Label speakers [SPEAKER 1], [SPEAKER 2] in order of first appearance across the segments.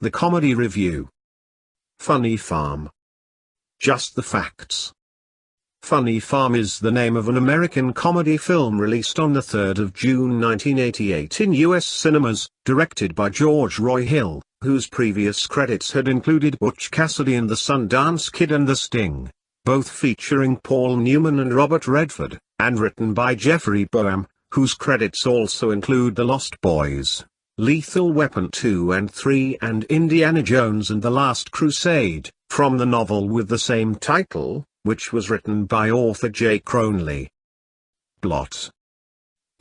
[SPEAKER 1] The Comedy Review. Funny Farm. Just the facts. Funny Farm is the name of an American comedy film released on the 3rd of June 1988 in U.S. cinemas, directed by George Roy Hill, whose previous credits had included Butch Cassidy and the Sundance Kid and The Sting, both featuring Paul Newman and Robert Redford, and written by Jeffrey Boam, whose credits also include The Lost Boys, Lethal Weapon 2 and 3 and Indiana Jones and the Last Crusade, from the novel with the same title, which was written by author J. Cronley. Plot.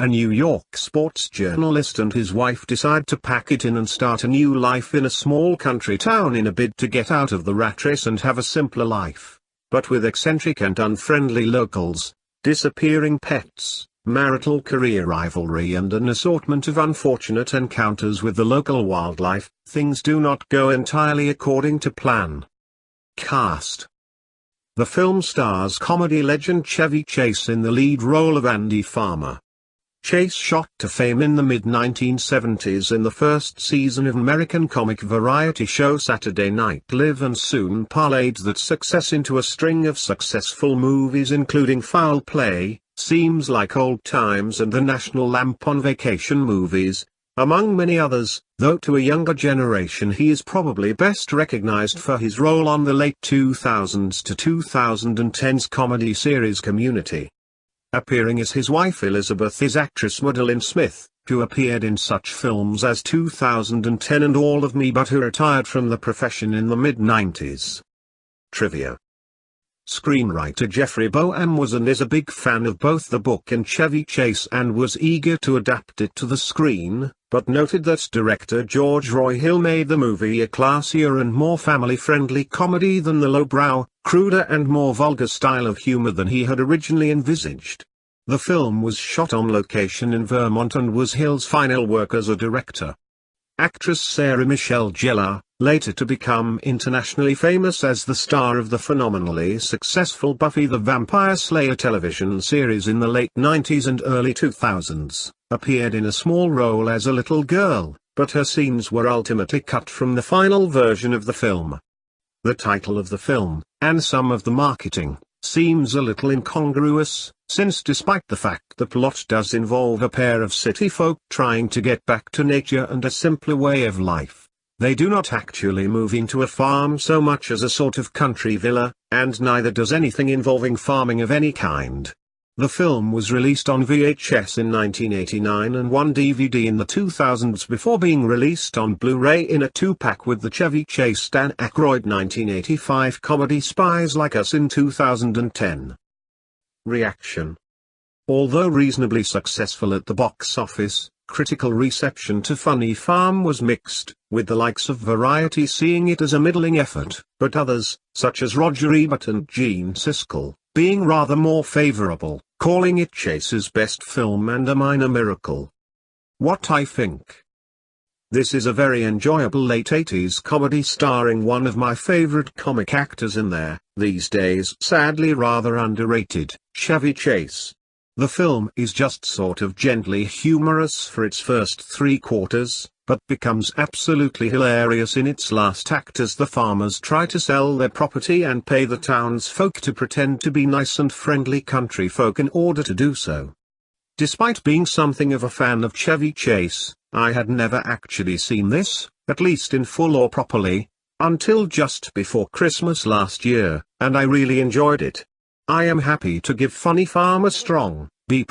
[SPEAKER 1] A New York sports journalist and his wife decide to pack it in and start a new life in a small country town in a bid to get out of the rat race and have a simpler life, but with eccentric and unfriendly locals, disappearing pets, marital career rivalry and an assortment of unfortunate encounters with the local wildlife, things do not go entirely according to plan. Cast. The film stars comedy legend Chevy Chase in the lead role of Andy Farmer. Chase shot to fame in the mid-1970s in the first season of American comic variety show Saturday Night Live and soon parlayed that success into a string of successful movies including Foul Play, Seems Like Old Times and the National Lampoon Vacation movies, among many others, though to a younger generation he is probably best recognized for his role on the late 2000s to 2010s comedy series Community. Appearing as his wife Elizabeth is actress Madeline Smith, who appeared in such films as 2010 and All of Me but who retired from the profession in the mid-90s. Trivia. Screenwriter Jeffrey Boam was and is a big fan of both the book and Chevy Chase and was eager to adapt it to the screen, but noted that director George Roy Hill made the movie a classier and more family-friendly comedy than the lowbrow, cruder and more vulgar style of humor than he had originally envisaged. The film was shot on location in Vermont and was Hill's final work as a director. Actress Sarah Michelle Gellar, later to become internationally famous as the star of the phenomenally successful Buffy the Vampire Slayer television series in the late 90s and early 2000s, appeared in a small role as a little girl, but her scenes were ultimately cut from the final version of the film. The title of the film, and some of the marketing, seems a little incongruous, since despite the fact the plot does involve a pair of city folk trying to get back to nature and a simpler way of life, they do not actually move into a farm so much as a sort of country villa, and neither does anything involving farming of any kind. The film was released on VHS in 1989 and one DVD in the 2000s before being released on Blu-ray in a 2-pack with the Chevy Chase Dan Aykroyd 1985 comedy Spies Like Us in 2010. Reaction. Although reasonably successful at the box office, critical reception to Funny Farm was mixed, with the likes of Variety seeing it as a middling effort, but others, such as Roger Ebert and Gene Siskel, being rather more favorable, calling it Chase's best film and a minor miracle. What I think. This is a very enjoyable late 80s comedy starring one of my favorite comic actors in there, these days sadly rather underrated, Chevy Chase. The film is just sort of gently humorous for its first 3 quarters, but becomes absolutely hilarious in its last act as the farmers try to sell their property and pay the townsfolk to pretend to be nice and friendly country folk in order to do so. Despite being something of a fan of Chevy Chase, I had never actually seen this, at least in full or properly, until just before Christmas last year, and I really enjoyed it. I am happy to give Funny Farm a strong B+.